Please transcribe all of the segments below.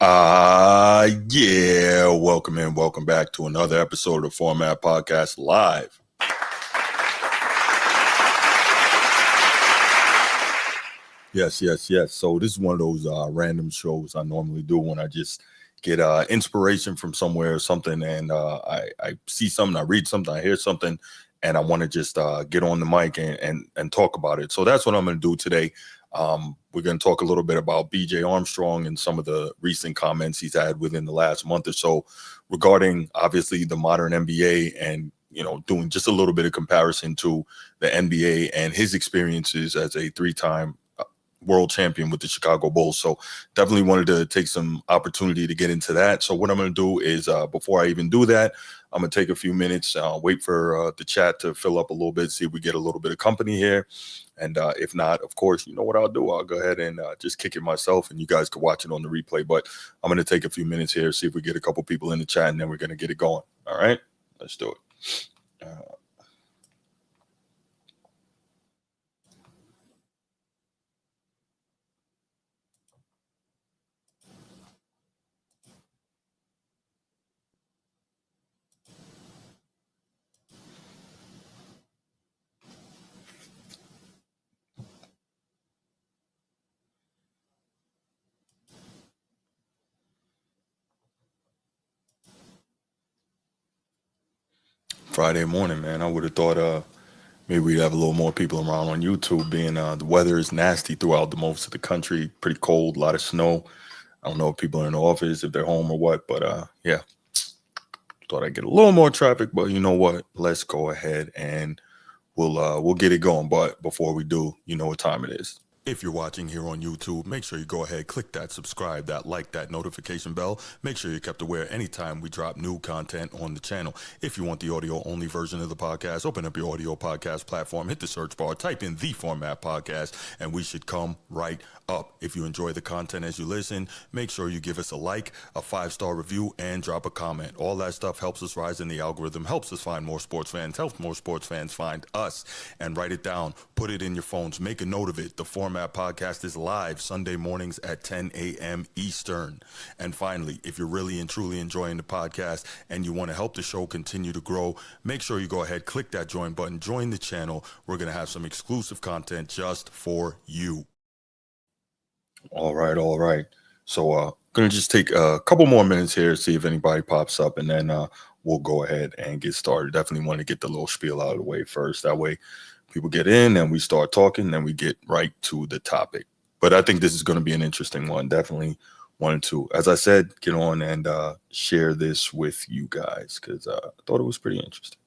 Yeah, welcome in. Welcome back to another episode of the Format Podcast Live. Yes. So this is one of those random shows I normally do when I just get inspiration from somewhere or something, and I see something, I read something, I hear something, and I want to just get on the mic and talk about it. So that's what I'm going to do today. We're going to talk a little bit about BJ Armstrong and some of the recent comments he's had within the last month or so regarding, obviously, the modern NBA and, doing just a little bit of comparison to the NBA and his experiences as a three-time world champion with the Chicago Bulls. So definitely wanted to take some opportunity to get into that. So what I'm going to do is before I even do that, I'm going to take a few minutes, wait for the chat to fill up a little bit, see if we get a little bit of company here. And if not, of course, you know what I'll do? I'll go ahead and just kick it myself, and you guys can watch it on the replay. But I'm going to take a few minutes here, see if we get a couple people in the chat, and then we're going to get it going. All right, let's do it. Friday morning, man. I would have thought maybe we'd have a little more people around on YouTube, being the weather is nasty throughout the most of the country, pretty cold, a lot of snow. I don't know if people are in the office, if they're home or what, but yeah, thought I'd get a little more traffic, but you know what? Let's go ahead and we'll get it going. But before we do, you know what time it is. If you're watching here on YouTube, make sure you go ahead, click that subscribe, that like, that notification bell. Make sure you're kept aware anytime we drop new content on the channel. If you want the audio-only version of the podcast, open up your audio podcast platform, hit the search bar, type in The Format Podcast, and we should come right up. If you enjoy the content as you listen, make sure you give us a like, a 5-star review, and drop a comment. All that stuff helps us rise in the algorithm, helps us find more sports fans, helps more sports fans find us. And write it down, put it in your phones, make a note of it. The Format Podcast is live Sunday mornings at 10 a.m. Eastern. And finally, if you're really and truly enjoying the podcast and you want to help the show continue to grow, make sure you go ahead, click that join button, join the channel. We're going to have some exclusive content just for you. All right. So going to just take a couple more minutes here, see if anybody pops up, and then we'll go ahead and get started. Definitely want to get the little spiel out of the way first. That way people get in and we start talking, then we get right to the topic. But I think this is going to be an interesting one. Definitely wanted to, as I said, get on and share this with you guys because I thought it was pretty interesting.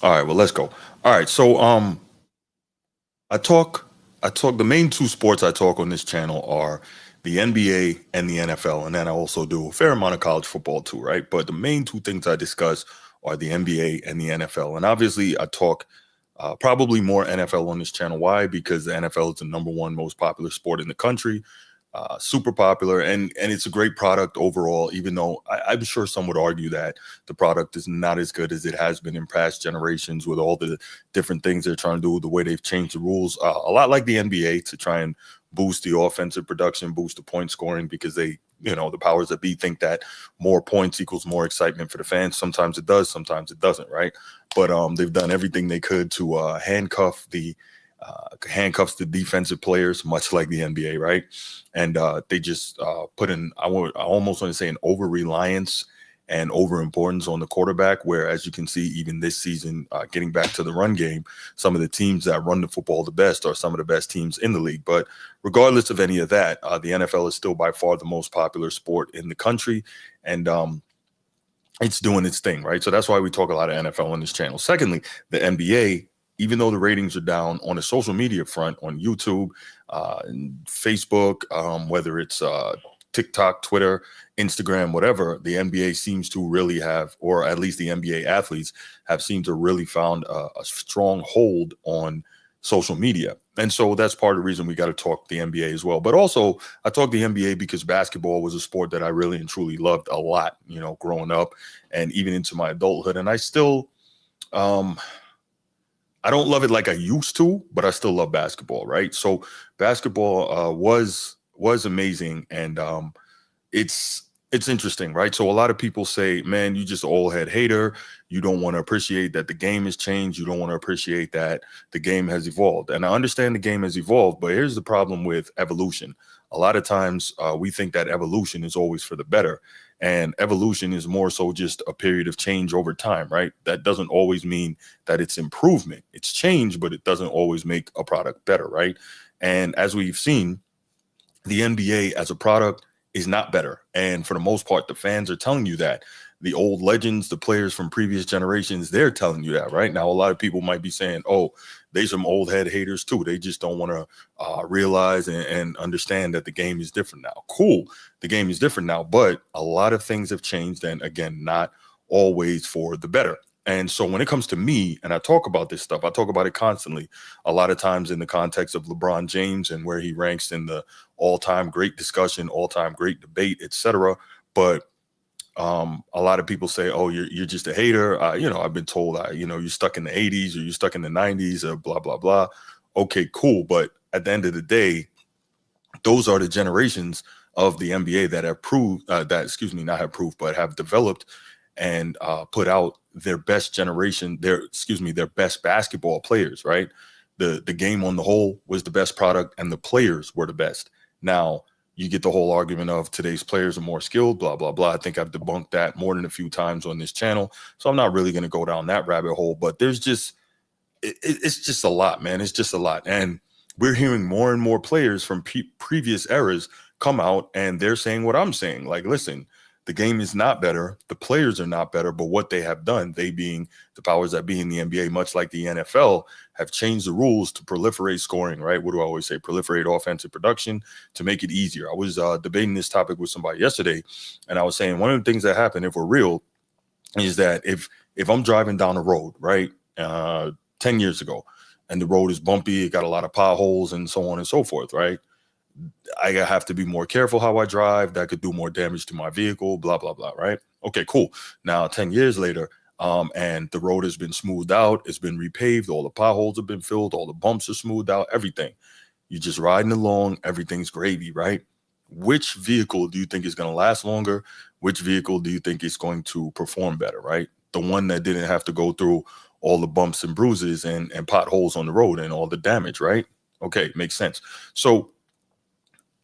All right, well, let's go. All right, so I talk the main two sports I talk on this channel are the NBA and the NFL, and then I also do a fair amount of college football too, right? But the main two things I discuss are the NBA and the NFL, and obviously I talk probably more NFL on this channel. Why? Because the NFL is the number one most popular sport in the country. Super popular, and it's a great product overall, even though I'm sure some would argue that the product is not as good as it has been in past generations with all the different things they're trying to do, the way they've changed the rules, a lot like the NBA, to try and boost the offensive production, boost the point scoring, because they, the powers that be think that more points equals more excitement for the fans. Sometimes it does, sometimes it doesn't, right? But they've done everything they could to handcuffs the defensive players, much like the NBA, right? And they just put in, I almost want to say, an over-reliance and over-importance on the quarterback, where, as you can see, even this season, getting back to the run game, some of the teams that run the football the best are some of the best teams in the league. But regardless of any of that, the NFL is still by far the most popular sport in the country, and it's doing its thing, right? So that's why we talk a lot of NFL on this channel. Secondly, the NBA, even though the ratings are down on the social media front, on YouTube, and Facebook, whether it's TikTok, Twitter, Instagram, whatever, the NBA seems to really have, or at least the NBA athletes have seemed to really found a strong hold on social media. And so that's part of the reason we got to talk the NBA as well. But also, I talk the NBA because basketball was a sport that I really and truly loved a lot, growing up and even into my adulthood. And I still, um, I don't love it like I used to, but I still love basketball, right? So basketball was amazing, and it's interesting, right? So a lot of people say, man, you just old head hater. You don't want to appreciate that the game has changed. You don't want to appreciate that the game has evolved. And I understand the game has evolved, but here's the problem with evolution. A lot of times we think that evolution is always for the better. And evolution is more so just a period of change over time, right? That doesn't always mean that it's improvement. It's change, but it doesn't always make a product better, right? And as we've seen, the NBA as a product is not better. And for the most part, the fans are telling you that. The old legends, the players from previous generations, they're telling you that right now. A lot of people might be saying, oh, they some old head haters too. They just don't want to realize and understand that the game is different now. Cool. The game is different now, but a lot of things have changed. And again, not always for the better. And so when it comes to me, and I talk about this stuff, I talk about it constantly, a lot of times in the context of LeBron James and where he ranks in the all-time great discussion, all-time great debate, etc. But a lot of people say, "Oh, you're just a hater." I've been told, you're stuck in the '80s or you're stuck in the '90s or blah blah blah. Okay, cool. But at the end of the day, those are the generations of the NBA that have proved not have proved, but have developed and put out their best generation, their best basketball players, right? The game on the whole was the best product and the players were the best. Now, you get the whole argument of today's players are more skilled, blah, blah, blah. I think I've debunked that more than a few times on this channel. So I'm not really going to go down that rabbit hole, but there's just, it's just a lot, man. It's just a lot. And we're hearing more and more players from previous eras come out and they're saying what I'm saying. Like, listen, the game is not better. The players are not better, but what they have done, they being the powers that be in the NBA, much like the NFL, have changed the rules to proliferate scoring, right? What do I always say? Proliferate offensive production to make it easier. I was debating this topic with somebody yesterday, and I was saying one of the things that happen, if we're real, is that if I'm driving down the road, right, 10 years ago, and the road is bumpy, it got a lot of potholes and so on and so forth, right? I have to be more careful how I drive. That could do more damage to my vehicle, blah, blah, blah, right? Okay, cool. Now, 10 years later, and the road has been smoothed out. It's been repaved. All the potholes have been filled. All the bumps are smoothed out, everything. You're just riding along. Everything's gravy, right? Which vehicle do you think is going to last longer? Which vehicle do you think is going to perform better, right? The one that didn't have to go through all the bumps and bruises and potholes on the road and all the damage, right? Okay, makes sense. So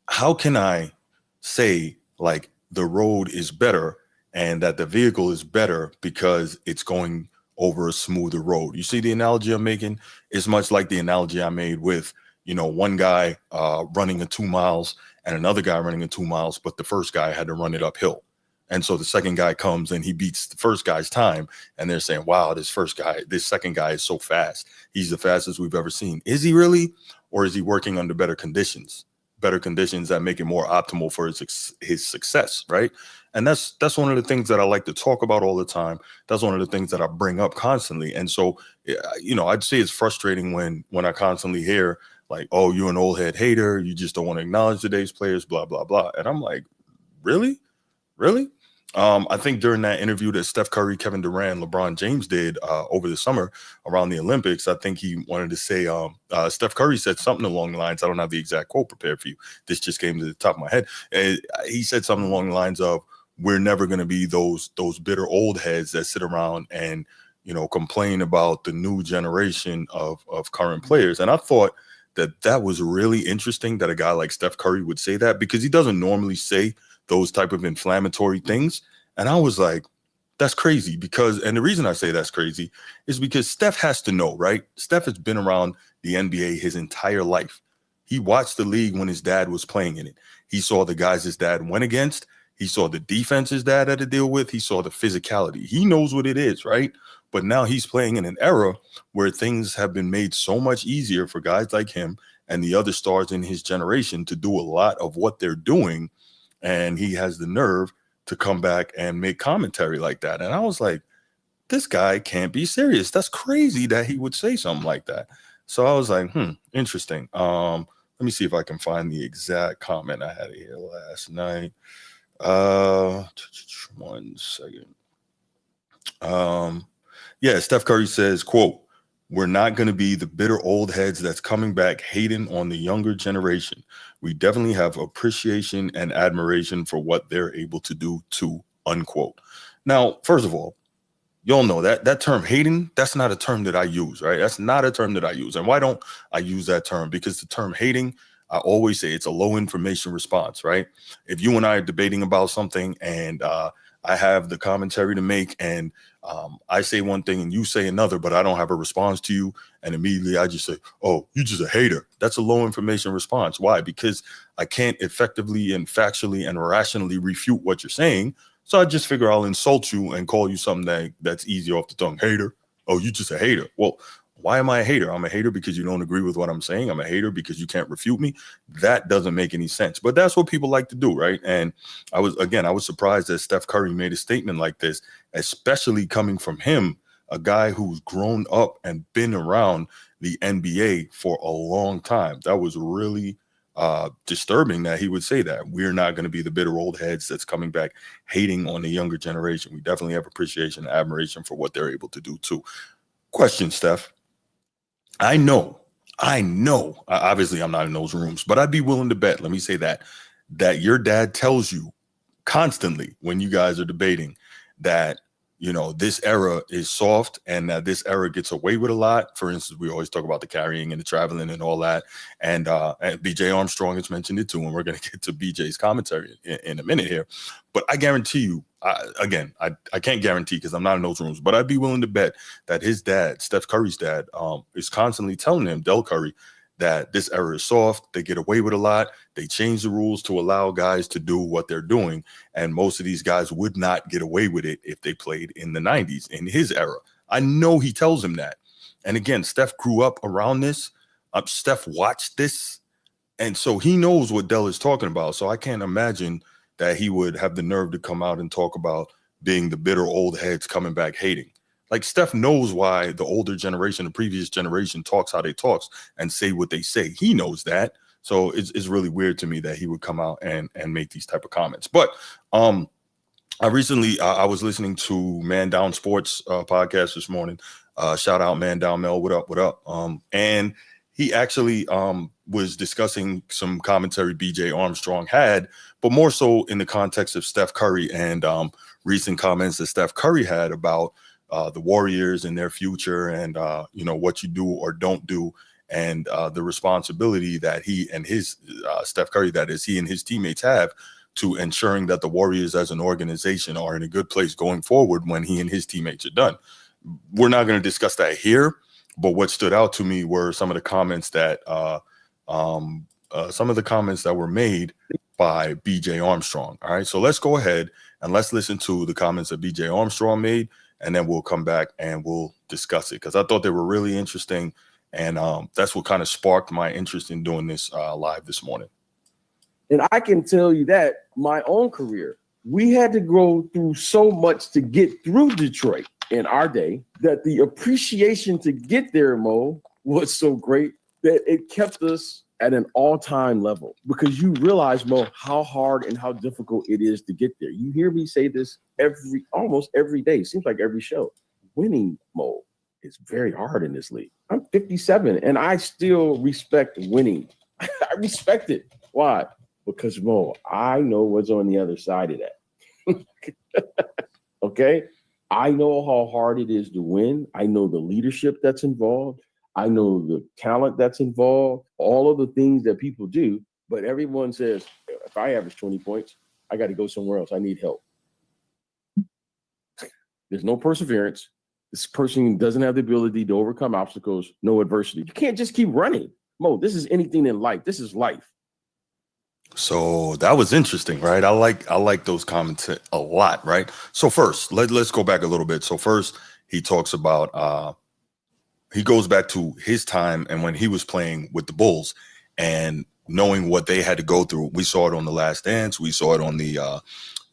how can I say like the road is better and that the vehicle is better because it's going over a smoother road? You see the analogy I'm making? It's much like the analogy I made with, one guy running in 2 miles and another guy running in 2 miles, but the first guy had to run it uphill. And so the second guy comes and he beats the first guy's time. And they're saying, wow, this second guy is so fast. He's the fastest we've ever seen. Is he really? Or is he working under better conditions that make it more optimal for his success, right? And that's one of the things that I like to talk about all the time. That's one of the things that I bring up constantly. And so, I'd say it's frustrating when I constantly hear like, oh, you're an old head hater. You just don't want to acknowledge today's players, blah, blah, blah. And I'm like, really? Really? I think during that interview that Steph Curry, Kevin Durant, LeBron James did over the summer around the Olympics, I think he wanted to say, Steph Curry said something along the lines, I don't have the exact quote prepared for you. This just came to the top of my head. He said something along the lines of, we're never going to be those bitter old heads that sit around and, complain about the new generation of current players. And I thought that was really interesting that a guy like Steph Curry would say that, because he doesn't normally say those type of inflammatory things. And I was like, that's crazy, and the reason I say that's crazy is because Steph has to know, right? Steph has been around the NBA his entire life. He watched the league when his dad was playing in it. He saw the guys his dad went against. He saw the defense his dad had to deal with. He saw the physicality. He knows what it is, right? But now he's playing in an era where things have been made so much easier for guys like him and the other stars in his generation to do a lot of what they're doing. And he has the nerve to come back and make commentary like that. And I was like, this guy can't be serious. That's crazy that he would say something like that. So I was like, interesting. Let me see if I can find the exact comment I had here last night. 1 second. Yeah, Steph Curry says, quote, "We're not going to be the bitter old heads that's coming back hating on the younger generation. We definitely have appreciation and admiration for what they're able to do too," unquote. Now, first of all, you all know that term hating, that's not a term that I use, right? That's not a term that I use. And why don't I use that term? Because the term hating, I always say it's a low information response, right? If you and I are debating about something and I have the commentary to make and I say one thing and you say another, but I don't have a response to you, and immediately I just say, "Oh, you just a hater." That's a low information response. Why? Because I can't effectively and factually and rationally refute what you're saying. So I just figure I'll insult you and call you something that's easy off the tongue. Hater. Oh, you just a hater. Well, why am I a hater? I'm a hater because you don't agree with what I'm saying. I'm a hater because you can't refute me. That doesn't make any sense. But that's what people like to do, right? And I was surprised that Steph Curry made a statement like this, especially coming from him, a guy who's grown up and been around the NBA for a long time. That was really disturbing that he would say that. We're not going to be the bitter old heads that's coming back hating on the younger generation. We definitely have appreciation and admiration for what they're able to do too. Question, Steph. I know, obviously I'm not in those rooms, but I'd be willing to bet, let me say that your dad tells you constantly when you guys are debating that, this era is soft and that this era gets away with a lot. For instance, we always talk about the carrying and the traveling and all that. And BJ Armstrong has mentioned it too. And we're going to get to BJ's commentary in a minute here. But I guarantee you, I can't guarantee because I'm not in those rooms, but I'd be willing to bet that his dad, Steph Curry's dad, is constantly telling him, Del Curry, that this era is soft. They get away with a lot. They change the rules to allow guys to do what they're doing. And most of these guys would not get away with it if they played in the 90s, in his era. I know he tells him that. And again, Steph grew up around this. Steph watched this. And so he knows what Del is talking about. So I can't imagine that he would have the nerve to come out and talk about being the bitter old heads coming back hating. Like, Steph knows why the older generation, the previous generation talks how they talks and say what they say. He knows that. So it's really weird to me that he would come out and make these type of comments. But I recently, I was listening to Man Down Sports podcast this morning. Shout out Man Down Mel. What up? And he actually was discussing some commentary BJ Armstrong had, but more so in the context of Steph Curry and recent comments that Steph Curry had about the Warriors and their future and, what you do or don't do, and the responsibility that he and his Steph Curry, that is, he and his teammates have to ensuring that the Warriors as an organization are in a good place going forward when he and his teammates are done. We're not going to discuss that here, but what stood out to me were some of the comments that were made by BJ Armstrong. All right, so let's go ahead and let's listen to the comments that BJ Armstrong made, and then we'll come back and we'll discuss it because I thought they were really interesting, and that's what kind of sparked my interest in doing this live this morning. And I can tell you that my own career, we had to go through so much to get through Detroit in our day that the appreciation to get there, Mo, was so great that it kept us at an all-time level, because you realize, Mo, how hard and how difficult it is to get there. You hear me say this almost every day. Seems like every show. Winning, Mo, is very hard in this league. I'm 57 and I still respect winning. I respect it. Why? Because, Mo, I know what's on the other side of that. Okay? I know how hard it is to win. I know the leadership that's involved. I know the talent that's involved, all of the things that people do. But everyone says, if I average 20 points, I got to go somewhere else. I need help. There's no perseverance. This person doesn't have the ability to overcome obstacles, no adversity. You can't just keep running. Mo, this is anything in life. This is life. So that was interesting, right? I like those comments a lot, right? So first, let's go back a little bit. So first, he talks about he goes back to his time and when he was playing with the Bulls and knowing what they had to go through. We saw it on The Last Dance. We saw it on the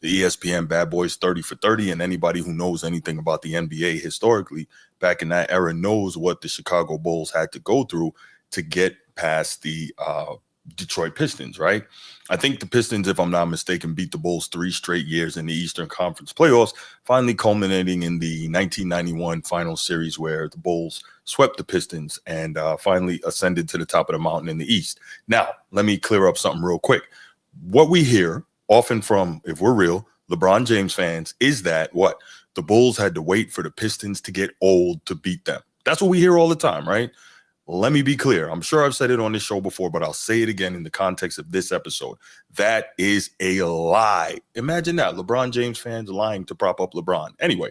the ESPN Bad Boys 30 for 30. And anybody who knows anything about the NBA historically back in that era knows what the Chicago Bulls had to go through to get past the Detroit Pistons, right? I think the Pistons, if I'm not mistaken, beat the Bulls 3 straight years in the Eastern Conference playoffs, finally culminating in the 1991 final series where the Bulls swept the Pistons and finally ascended to the top of the mountain in the East. Now, let me clear up something real quick. What we hear often from, if we're real, LeBron James fans is that what? The Bulls had to wait for the Pistons to get old to beat them. That's what we hear all the time, right? Let me be clear. I'm sure I've said it on this show before, but I'll say it again in the context of this episode. That is a lie. Imagine that. LeBron James fans lying to prop up LeBron. Anyway,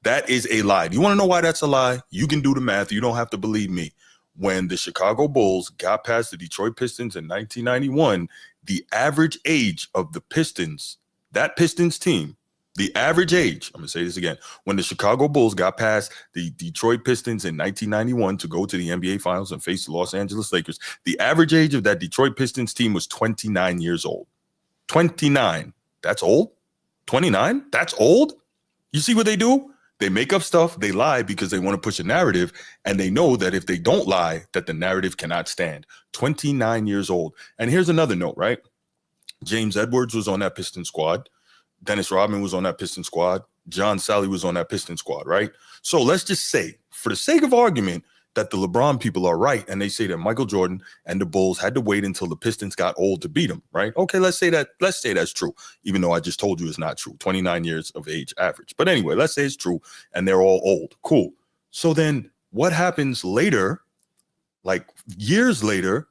that is a lie. Do you want to know why that's a lie? You can do the math. You don't have to believe me. When the Chicago Bulls got past the Detroit Pistons in 1991, the average age of the Pistons, that Pistons team, the average age, I'm going to say this again, when the Chicago Bulls got past the Detroit Pistons in 1991 to go to the NBA Finals and face the Los Angeles Lakers, the average age of that Detroit Pistons team was 29 years old. 29. That's old? 29? That's old? You see what they do? They make up stuff, they lie because they want to push a narrative, and they know that if they don't lie, that the narrative cannot stand. 29 years old. And here's another note, right? James Edwards was on that Piston squad. Dennis Rodman was on that Piston squad. John Sally was on that Piston squad, right? So let's just say, for the sake of argument, that the LeBron people are right, and they say that Michael Jordan and the Bulls had to wait until the Pistons got old to beat them, right? Okay, let's say that's true, even though I just told you it's not true. 29 years of age average. But anyway, let's say it's true, and they're all old. Cool. So then what happens later, like years later,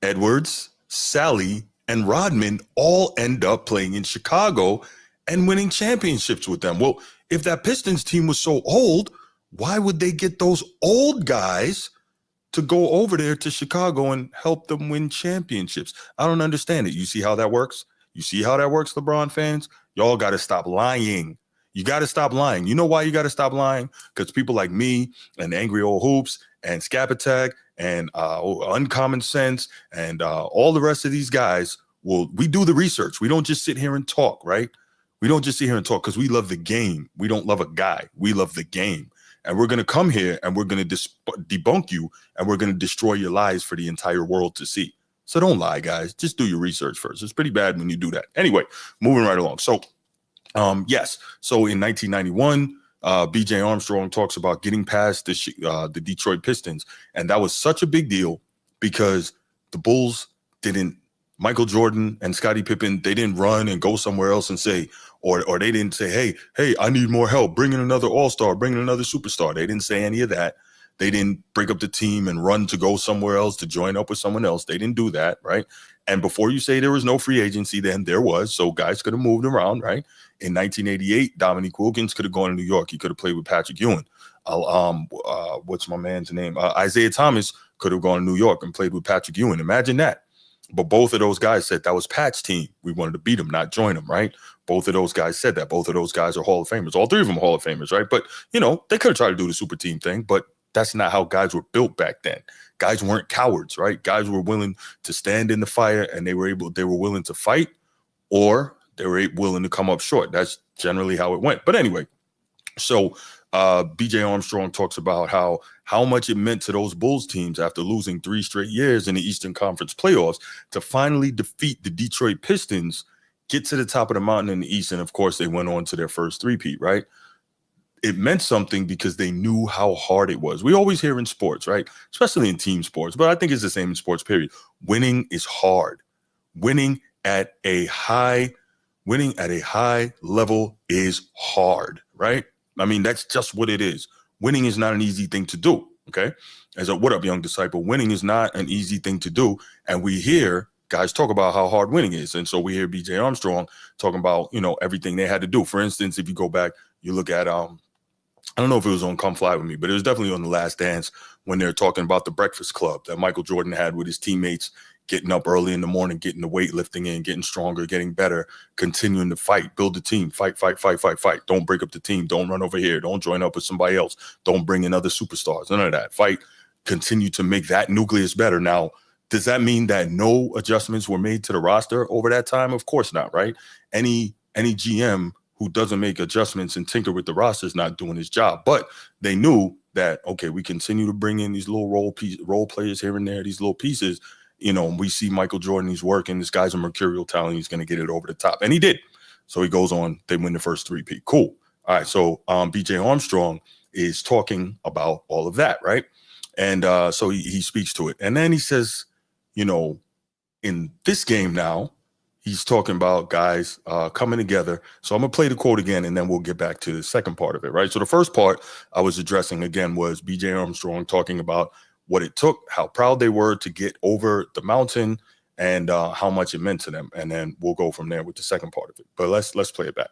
Edwards, Sally, and Rodman all end up playing in Chicago and winning championships with them. Well, if that Pistons team was so old, why would they get those old guys to go over there to Chicago and help them win championships? I don't understand it. You see how that works? You see how that works, LeBron fans? Y'all got to stop lying. You got to stop lying. You know why you got to stop lying? Because people like me and Angry Old Hoops and Scapatag and Uncommon Sense and all the rest of these guys, we do the research. We don't just sit here and talk, right? We don't just sit here and talk because we love the game. We don't love a guy. We love the game. And we're going to come here and we're going to debunk you and we're going to destroy your lies for the entire world to see. So don't lie, guys. Just do your research first. It's pretty bad when you do that. Anyway, moving right along. So, yes. So in 1991, BJ Armstrong talks about getting past the Detroit Pistons. And that was such a big deal because the Bulls Michael Jordan and Scottie Pippen, they didn't run and go somewhere else and say, or they didn't say, hey, I need more help. Bring in another all-star, bring in another superstar. They didn't say any of that. They didn't break up the team and run to go somewhere else to join up with someone else. They didn't do that, right? And before you say there was no free agency, then there was. So guys could have moved around, right? In 1988, Dominique Wilkins could have gone to New York. He could have played with Patrick Ewing. What's my man's name? Isaiah Thomas could have gone to New York and played with Patrick Ewing. Imagine that. But both of those guys said that was Pat's team. We wanted to beat him, not join him, right? Both of those guys said that. Both of those guys are Hall of Famers. All three of them are Hall of Famers, right? But, they could have tried to do the super team thing, but that's not how guys were built back then. Guys weren't cowards, right? Guys were willing to stand in the fire, and they were willing to fight, or they were willing to come up short. That's generally how it went. But anyway, so BJ Armstrong talks about how much it meant to those Bulls teams after losing 3 straight years in the Eastern Conference playoffs to finally defeat the Detroit Pistons, get to the top of the mountain in the East, and of course they went on to their first three-peat, right? It meant something because they knew how hard it was. We always hear in sports, right? Especially in team sports, but I think it's the same in sports, period. Winning is hard. Winning at a high level is hard, right? I mean, that's just what it is. Winning is not an easy thing to do, okay? What up, young disciple? Winning is not an easy thing to do. And we hear guys talk about how hard winning is. And so we hear BJ Armstrong talking about, everything they had to do. For instance, if you go back, you look at, I don't know if it was on Come Fly With Me, but it was definitely on The Last Dance when they're talking about the Breakfast Club that Michael Jordan had with his teammates, getting up early in the morning, getting the weightlifting in, getting stronger, getting better, continuing to fight, build a team, fight. Don't break up the team. Don't run over here. Don't join up with somebody else. Don't bring in other superstars. None of that. Fight. Continue to make that nucleus better. Now, does that mean that no adjustments were made to the roster over that time? Of course not, right? Any any GM who doesn't make adjustments and tinker with the roster is not doing his job. But they knew that, okay, we continue to bring in these little role players here and there, these little pieces. We see Michael Jordan, he's working. This guy's a mercurial talent. He's going to get it over the top. And he did. So he goes on, they win the first three-peat. Cool. All right, so BJ Armstrong is talking about all of that, right? And so he speaks to it. And then he says, in this game now, he's talking about guys coming together. So I'm going to play the quote again, and then we'll get back to the second part of it, right? So the first part I was addressing, again, was BJ Armstrong talking about what it took, how proud they were to get over the mountain, and how much it meant to them. And then we'll go from there with the second part of it. But let's play it back.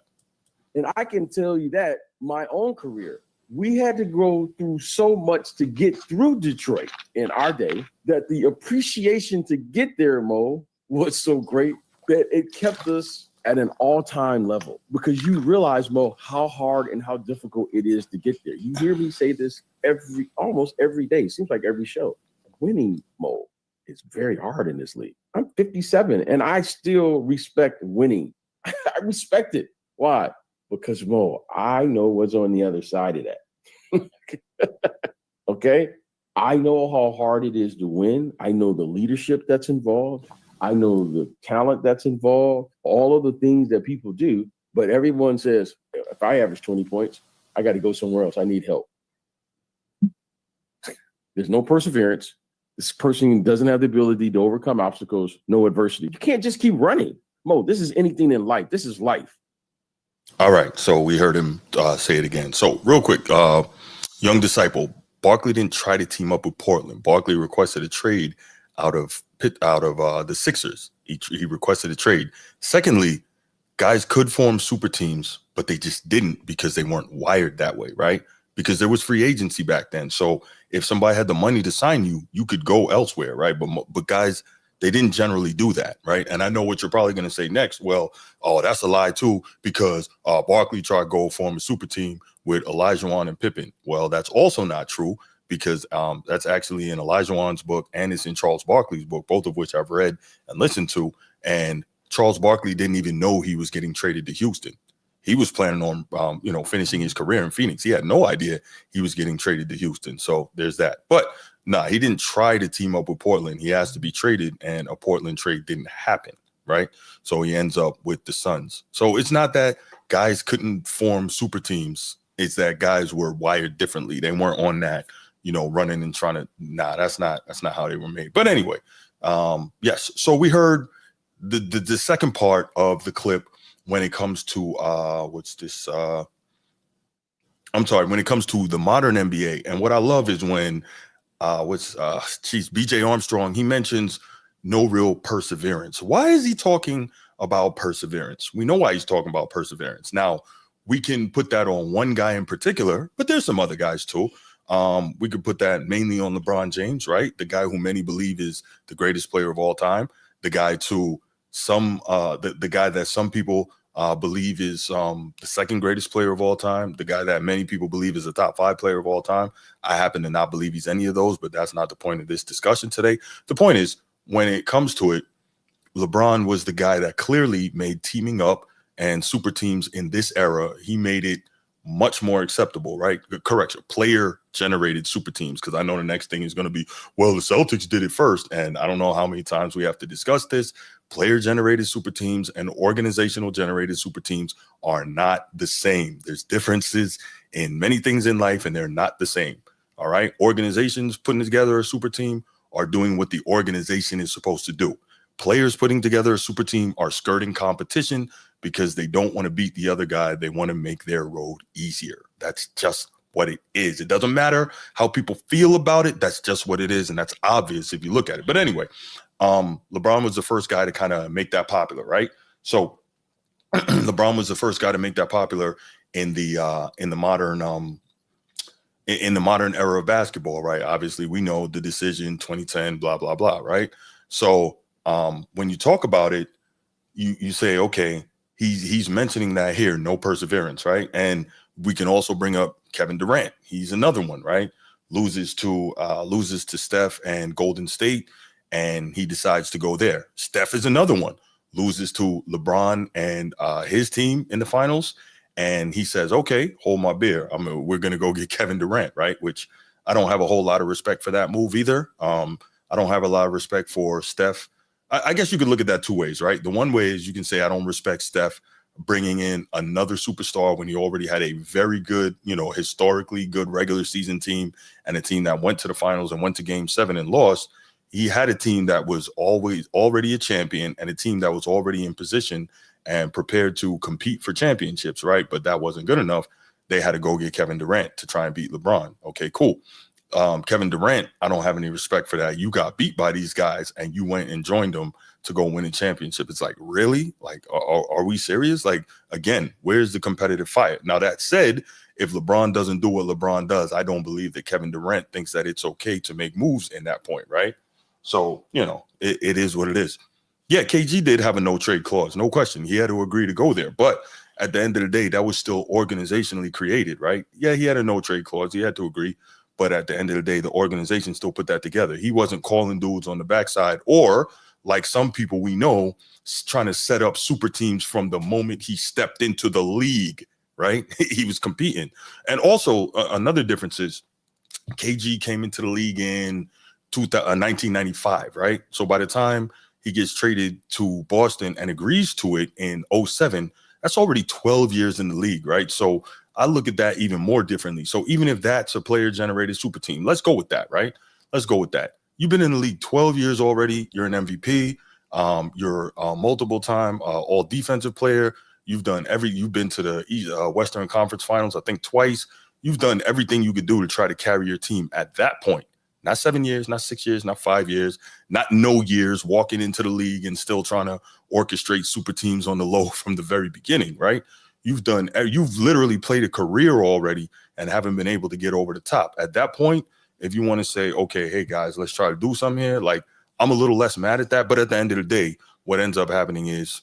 And I can tell you that my own career, we had to go through so much to get through Detroit in our day that the appreciation to get there, Mo, was so great that it kept us at an all-time level, because you realize, Mo, how hard and how difficult it is to get there. You hear me say this almost every day. Seems like every show. Winning, Mo, is very hard in this league. I'm 57 and I still respect winning. I respect it. Why? Because, Mo, I know what's on the other side of that. Okay? I know how hard it is to win. I know the leadership that's involved. I know the talent that's involved, all of the things that people do. But everyone says, if I average 20 points, I got to go somewhere else. I need help. There's no perseverance. This person doesn't have the ability to overcome obstacles, no adversity. You can't just keep running. Mo, this is anything in life. This is life. All right, so we heard him say it again. So real quick, young disciple, Barkley didn't try to team up with Portland. Barkley requested a trade out of the Sixers. He requested a trade. Secondly, guys could form super teams, but they just didn't because they weren't wired that way, right? Because there was free agency back then. So if somebody had the money to sign you, you could go elsewhere, right? But guys, they didn't generally do that, right? And I know what you're probably going to say next. Well, that's a lie too, because Barkley tried to go form a super team with Olajuwon and Pippen. Well, that's also not true, because that's actually in Olajuwon's book and it's in Charles Barkley's book, both of which I've read and listened to. And Charles Barkley didn't even know he was getting traded to Houston. He was planning on, finishing his career in Phoenix. He had no idea he was getting traded to Houston. So there's that. But he didn't try to team up with Portland. He asked to be traded, and a Portland trade didn't happen, right? So he ends up with the Suns. So it's not that guys couldn't form super teams. It's that guys were wired differently. They weren't on that, running and trying to. That's not how they were made. But anyway, yes. So we heard the second part of the clip when it comes to when it comes to the modern NBA. And what I love is when BJ Armstrong, he mentions no real perseverance. Why is he talking about perseverance? We know why he's talking about perseverance. Now, we can put that on one guy in particular, but there's some other guys too. We could put that mainly on LeBron James, right? The guy who many believe is the greatest player of all time. The guy the guy that some people believe is the second greatest player of all time. The guy that many people believe is a top 5 player of all time. I happen to not believe he's any of those, but that's not the point of this discussion today. The point is, when it comes to it, LeBron was the guy that clearly made teaming up and super teams in this era. He made it much more acceptable, right? Correction, player-generated super teams, because I know the next thing is going to be, well, the Celtics did it first, and I don't know how many times we have to discuss this. Player-generated super teams and organizational-generated super teams are not the same. There's differences in many things in life, and they're not the same, all right? Organizations putting together a super team are doing what the organization is supposed to do. Players putting together a super team are skirting competition because they don't want to beat the other guy. They want to make their road easier. That's just what it is. It doesn't matter how people feel about it. That's just what it is. And that's obvious if you look at it. But anyway, LeBron was the first guy to kind of make that popular, right? So LeBron was the first guy to make that popular in the modern era of basketball, right? Obviously, we know the decision, 2010, blah, blah, blah, right? So when you talk about it, you say, okay, he's mentioning that here, no perseverance, right? And we can also bring up Kevin Durant. He's another one, right? Loses to Steph and Golden State, and he decides to go there. Steph is another one. loses to LeBron and his team in the finals. And he says, okay, hold my beer. We're going to go get Kevin Durant, right? Which I don't have a whole lot of respect for that move either. I don't have a lot of respect for Steph. I guess you could look at that two ways, right? The one way is you can say I don't respect Steph bringing in another superstar when he already had a very good, historically good regular season team and a team that went to the finals and went to game 7 and lost. He had a team that was always already a champion and a team that was already in position and prepared to compete for championships, right? But that wasn't good enough. They had to go get Kevin Durant to try and beat LeBron. Okay, cool. Kevin Durant, I don't have any respect for that. You got beat by these guys and you went and joined them to go win a championship. It's like, really? Like, are we serious? Like, again, where's the competitive fire? Now, that said, if LeBron doesn't do what LeBron does, I don't believe that Kevin Durant thinks that it's okay to make moves in that point, right? So, it is what it is. Yeah, KG did have a no trade clause, no question. He had to agree to go there. But at the end of the day, that was still organizationally created, right? Yeah, he had a no trade clause. He had to agree. But at the end of the day, the organization still put that together. He wasn't calling dudes on the backside or, like some people we know, trying to set up super teams from the moment he stepped into the league, right? He was competing. And also another difference is KG came into the league in 1995, right? So by the time he gets traded to Boston and agrees to it in 07, that's already 12 years in the league, right? So I look at that even more differently. So even if that's a player-generated super team, let's go with that, right? Let's go with that. You've been in the league 12 years already. You're an MVP. You're a multiple-time all-defensive player. You've been to the Western Conference Finals, I think, twice. You've done everything you could do to try to carry your team at that point. Not 7 years, not 6 years, not 5 years, not no years, walking into the league and still trying to orchestrate super teams on the low from the very beginning, right? You've literally played a career already and haven't been able to get over the top. At that point, if you want to say, okay, hey guys, let's try to do something here, like, I'm a little less mad at that. But at the end of the day, what ends up happening is,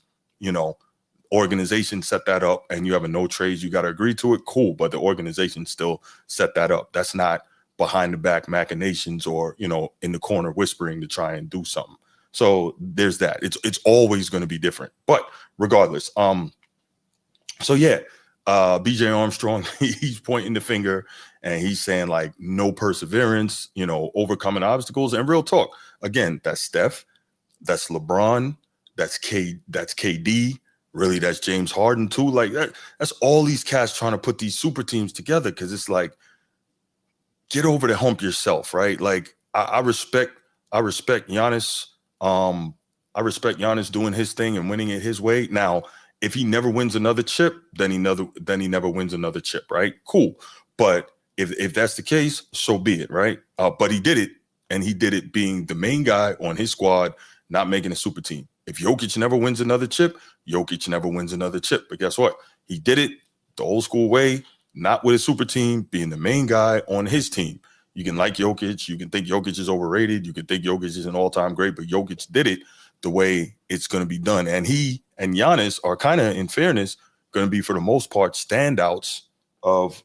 organization set that up and you have a no trades, you got to agree to it. Cool. But the organization still set that up. That's not behind the back machinations or, in the corner whispering to try and do something. So there's that. It's always going to be different. But regardless, so yeah, BJ Armstrong, he's pointing the finger and he's saying like no perseverance, overcoming obstacles. And real talk, again, that's Steph, that's LeBron, that's KD, really that's James Harden too. Like that's all these cats trying to put these super teams together because it's like, get over the hump yourself, right? Like I respect Giannis. I respect Giannis doing his thing and winning it his way. Now, if he never wins another chip, then he never wins another chip, right? Cool. But if that's the case, so be it, right? But he did it, and he did it being the main guy on his squad, not making a super team. If Jokic never wins another chip, Jokic never wins another chip. But guess what? He did it the old school way, not with a super team, being the main guy on his team. You can like Jokic, you can think Jokic is overrated, you can think Jokic is an all-time great, but Jokic did it the way it's going to be done. And he and Giannis are kind of, in fairness, going to be, for the most part, standouts of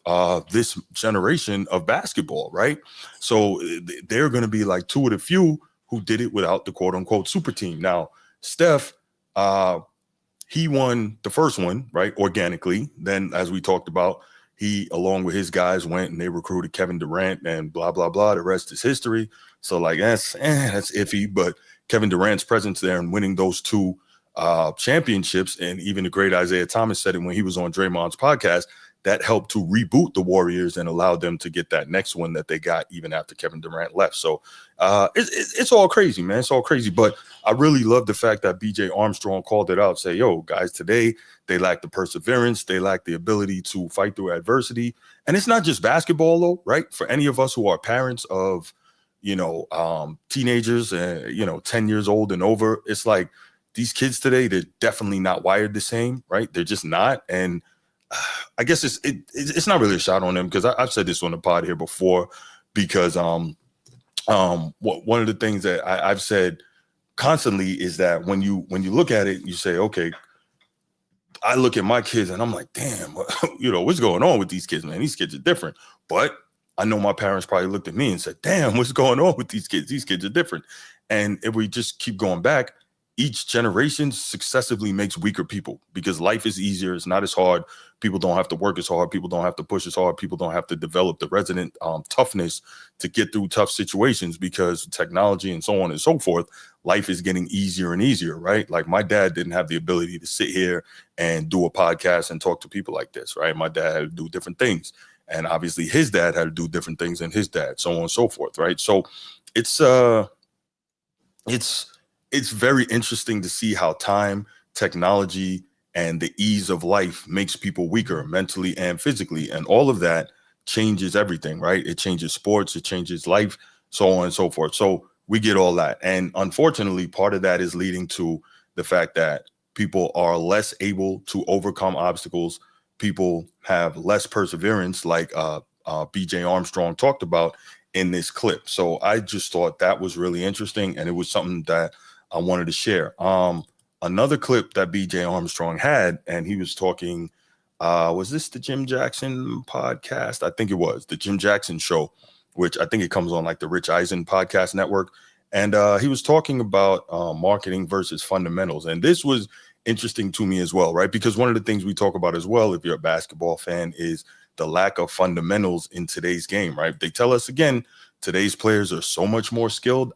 this generation of basketball, right? So they're going to be like two of the few who did it without the quote-unquote super team. Now, Steph, he won the first one, right, organically. Then, as we talked about, he, along with his guys, went and they recruited Kevin Durant and blah, blah, blah. The rest is history. So, like, that's iffy. But Kevin Durant's presence there and winning those two championships, and even the great Isaiah Thomas said it when he was on Draymond's podcast, that helped to reboot the Warriors and allowed them to get that next one that they got even after Kevin Durant left. So it's all crazy, man. It's all crazy. But I really love the fact that BJ Armstrong called it out, say, yo, guys, today they lack the perseverance. They lack the ability to fight through adversity. And it's not just basketball, though, right? For any of us who are parents of, teenagers and, 10 years old and over, it's like these kids today, they're definitely not wired the same, right? They're just not. And I guess it's not really a shot on them because I've said this on the pod here before because one of the things that I've said constantly is that when you look at it, you say, okay, I look at my kids and I'm like, damn, what's going on with these kids, man? These kids are different. But I know my parents probably looked at me and said, damn, what's going on with these kids? These kids are different. And if we just keep going back, each generation successively makes weaker people because life is easier. It's not as hard. People don't have to work as hard. People don't have to push as hard. People don't have to develop the resident toughness to get through tough situations because technology and so on and so forth. Life is getting easier and easier, right? Like my dad didn't have the ability to sit here and do a podcast and talk to people like this, right? My dad had to do different things. And obviously his dad had to do different things than his dad, so on and so forth, right? So it's it's it's very interesting to see how time, technology, and the ease of life makes people weaker mentally and physically, and all of that changes everything, right? It changes sports, it changes life, so on and so forth. So we get all that, and unfortunately part of that is leading to the fact that people are less able to overcome obstacles. People have less perseverance, like BJ Armstrong talked about in this clip. So I just thought that was really interesting, and it was something that I wanted to share. Another clip that BJ Armstrong had, and he was talking. Was this the Jim Jackson podcast? I think it was the Jim Jackson show, which I think it comes on like the Rich Eisen podcast network. And he was talking about marketing versus fundamentals, and this was interesting to me as well, right? Because one of the things we talk about as well, if you're a basketball fan, is the lack of fundamentals in today's game, right? They tell us again, today's players are so much more skilled.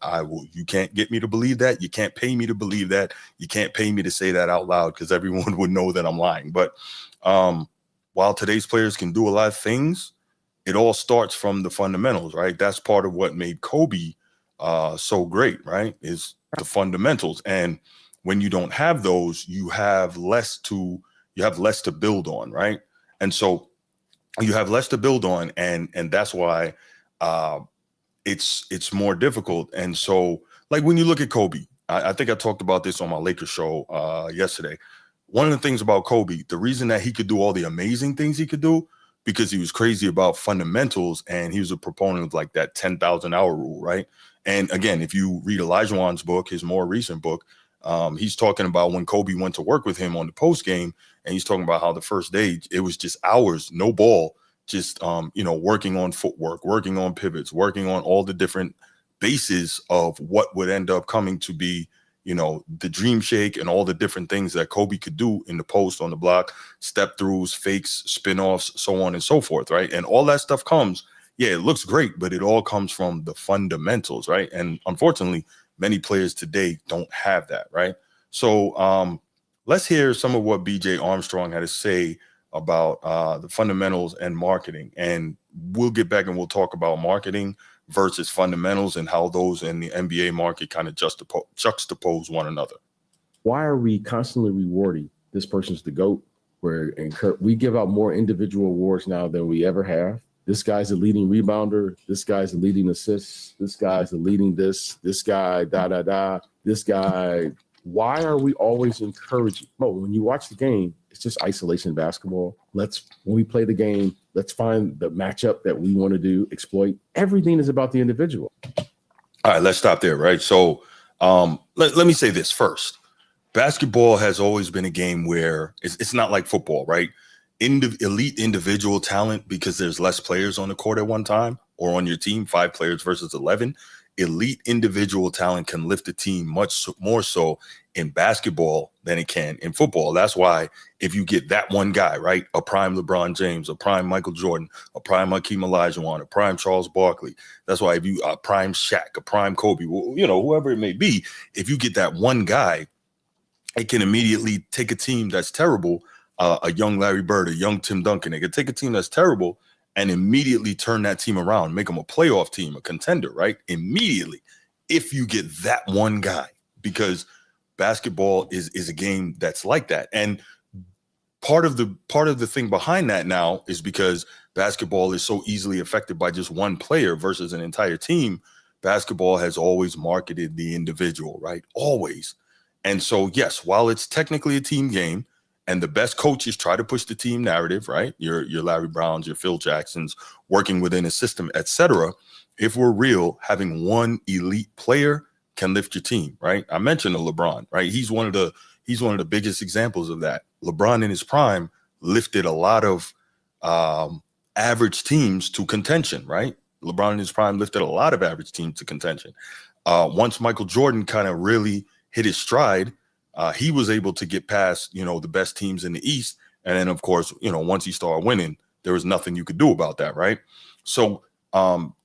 You can't get me to believe that. You can't pay me to believe that. You can't pay me to say that out loud because everyone would know that I'm lying. But while today's players can do a lot of things, it all starts from the fundamentals, right? That's part of what made Kobe so great, right? Is the fundamentals. And when you don't have those, you have less to build on, right? And so you have less to build on, and that's why uh, it's more difficult. And so, like when you look at Kobe, I think I talked about this on my Lakers show yesterday. One of the things about Kobe, the reason that he could do all the amazing things he could do, because he was crazy about fundamentals, and he was a proponent of like that 10,000 hour rule, right? And again, if you read Elijah Wan's book, his more recent book, he's talking about when Kobe went to work with him on the post game, and he's talking about how the first day it was just hours, no ball, just working on footwork, working on pivots, working on all the different bases of what would end up coming to be, the dream shake and all the different things that Kobe could do in the post, on the block, step throughs, fakes, spin-offs, so on and so forth, right? And all that stuff comes, yeah, it looks great, but it all comes from the fundamentals, right? And unfortunately, many players today don't have that, right? So let's hear some of what BJ Armstrong had to say about the fundamentals and marketing. And we'll get back and we'll talk about marketing versus fundamentals and how those in the NBA market kind of juxtapose one another. Why are we constantly rewarding this person's the GOAT? We give out more individual awards now than we ever have. This guy's a leading rebounder. This guy's a leading assist. This guy's a leading this guy, this guy. Why are we always encouraging? Oh, when you watch the game, it's just isolation basketball. When we play the game, let's find the matchup that we want to do, exploit. Everything is about the individual. All right, let's stop there, right? So let me say this first. Basketball has always been a game where it's not like football, right? Elite individual talent, because there's less players on the court at one time, or on your team, 5 players versus 11. Elite individual talent can lift a team much more so in basketball than it can in football. That's why if you get that one guy, right, a prime LeBron James, a prime Michael Jordan, a prime Hakeem Olajuwon, a prime Charles Barkley, that's why if you a prime Shaq, a prime Kobe, whoever it may be, if you get that one guy, it can immediately take a team that's terrible, a young Larry Bird, a young Tim Duncan. It could take a team that's terrible and immediately turn that team around, make them a playoff team, a contender, right? Immediately, if you get that one guy, because basketball is a game that's like that. And part of the thing behind that now is because basketball is so easily affected by just one player versus an entire team. Basketball has always marketed the individual, right? Always. And so, yes, while it's technically a team game and the best coaches try to push the team narrative, right? Your Larry Browns, your Phil Jacksons, working within a system, etc. If we're real, having one elite player can lift your team, right? I mentioned LeBron, right? He's one of the biggest examples of that. LeBron in his prime lifted a lot of average teams to contention, right? LeBron in his prime lifted a lot of average teams to contention. Once Michael Jordan kind of really hit his stride, he was able to get past, the best teams in the East. And then, of course, once he started winning, there was nothing you could do about that, right? So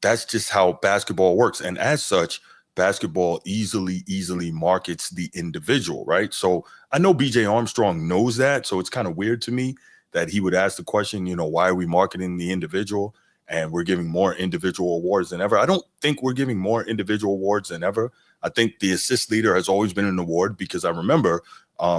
that's just how basketball works. And as such, basketball easily markets the individual, right? So I know BJ Armstrong knows that. So it's kind of weird to me that he would ask the question, why are we marketing the individual? And we're giving more individual awards than ever. I don't think we're giving more individual awards than ever. I think the assist leader has always been an award, because I remember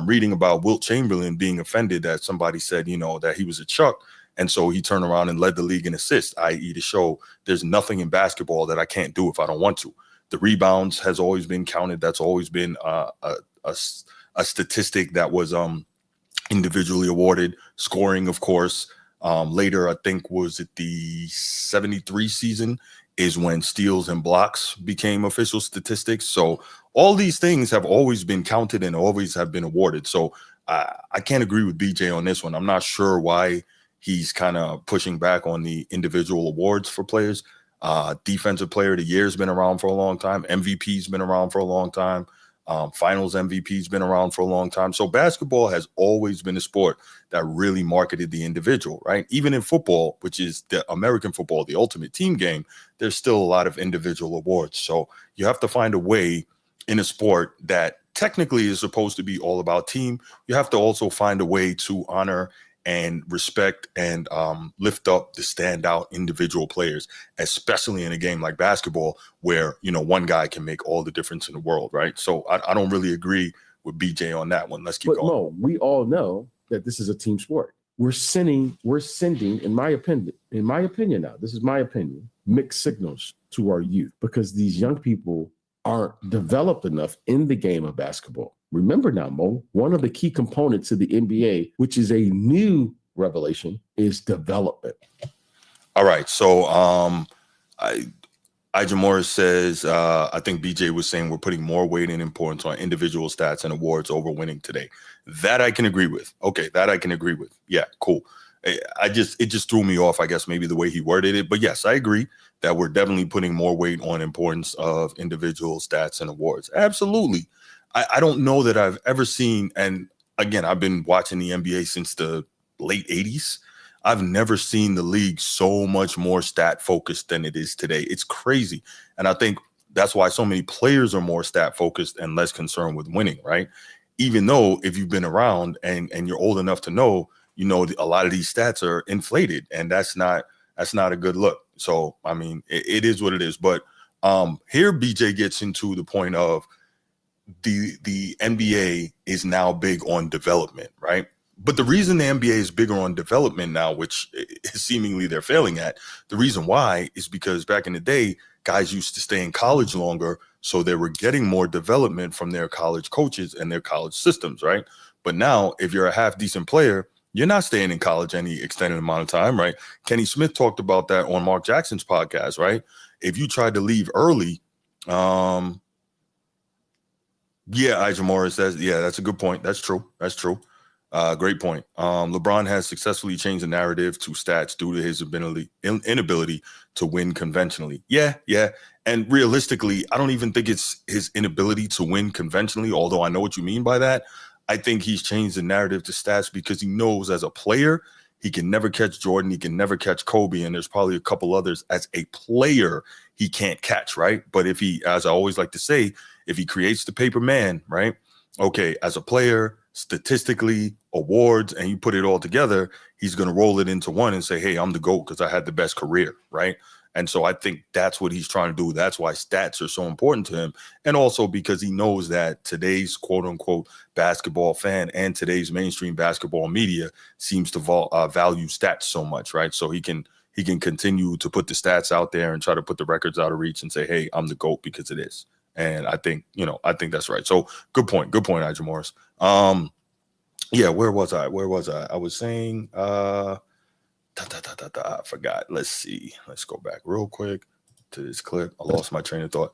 reading about Wilt Chamberlain being offended that somebody said, that he was a Chuck. And so he turned around and led the league in assists, i.e. to show there's nothing in basketball that I can't do if I don't want to. The rebounds has always been counted. That's always been a statistic that was individually awarded. Scoring, of course. Later, I think, was it the 73 season is when steals and blocks became official statistics. So all these things have always been counted and always have been awarded. So I can't agree with BJ on this one. I'm not sure why he's kind of pushing back on the individual awards for players. Defensive player of the year has been around for a long time. MVP's been around for a long time. Finals MVP's been around for a long time. So basketball has always been a sport that really marketed the individual, right? Even in football, which is the American football, the ultimate team game, there's still a lot of individual awards. So you have to find a way in a sport that technically is supposed to be all about team. You have to also find a way to honor and respect and lift up the standout individual players, especially in a game like basketball where, one guy can make all the difference in the world, right? So I don't really agree with BJ on that one. Let's keep going. Mo, we all know that this is a team sport. We're sending, in my opinion now, this is my opinion, mixed signals to our youth, because these young people aren't developed enough in the game of basketball. Remember now, Mo, one of the key components of the NBA, which is a new revelation, is development. All right. So Ija Morris says, I think BJ was saying we're putting more weight and importance on individual stats and awards over winning today. That I can agree with. Okay, that I can agree with. Yeah, cool. It just threw me off, I guess, maybe the way he worded it. But yes, I agree that we're definitely putting more weight on importance of individual stats and awards. Absolutely. I don't know that I've ever seen, and again, I've been watching the NBA since the late 80s. I've never seen the league so much more stat focused than it is today. It's crazy. And I think that's why so many players are more stat focused and less concerned with winning, right? Even though if you've been around and you're old enough to know, a lot of these stats are inflated, and that's not a good look. So, I mean, it is what it is. But here BJ gets into the point of the NBA is now big on development, right? But the reason the NBA is bigger on development now, which seemingly they're failing at, the reason why is because back in the day, guys used to stay in college longer, so they were getting more development from their college coaches and their college systems, right? But now, if you're a half-decent player, you're not staying in college any extended amount of time, right? Kenny Smith talked about that on Mark Jackson's podcast, right? If you tried to leave early, yeah, Ija Morris says, yeah, that's a good point. That's true. Great point. LeBron has successfully changed the narrative to stats due to his inability to win conventionally. Yeah. And realistically, I don't even think it's his inability to win conventionally, although I know what you mean by that. I think he's changed the narrative to stats because he knows as a player, he can never catch Jordan. He can never catch Kobe. And there's probably a couple others as a player he can't catch, right? But if he, as I always like to say, if he creates the paper man, right? Okay, as a player, statistically, awards, and you put it all together, he's going to roll it into one and say, hey, I'm the GOAT because I had the best career, right? And so I think that's what he's trying to do. That's why stats are so important to him. And also because he knows that today's quote unquote basketball fan and today's mainstream basketball media seems to value stats so much, right? So he can continue to put the stats out there and try to put the records out of reach and say, hey, I'm the GOAT because of this. And I think that's right. So good point, Ija Morris. Yeah, where was I? I was saying, I forgot. Let's see. Let's go back real quick to this clip. I lost my train of thought.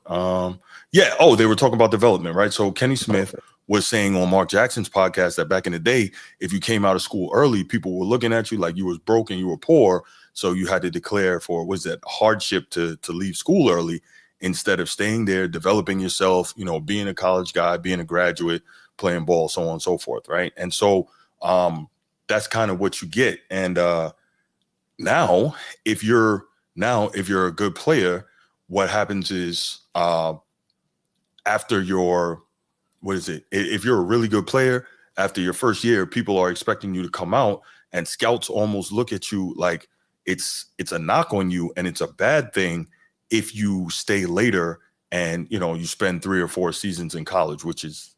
Yeah. Oh, they were talking about development, right? So Kenny Smith was saying on Mark Jackson's podcast that back in the day, if you came out of school early, people were looking at you like you was broke and you were poor. So you had to declare for, was that hardship to leave school early. instead of staying there, developing yourself, being a college guy, being a graduate, playing ball, so on and so forth, right? And so that's kind of what you get. And now, if you're a good player, what happens is after your if you're a really good player, after your first year, people are expecting you to come out, and scouts almost look at you like it's a knock on you, and it's a bad thing if you stay later and you spend 3 or 4 seasons in college, which is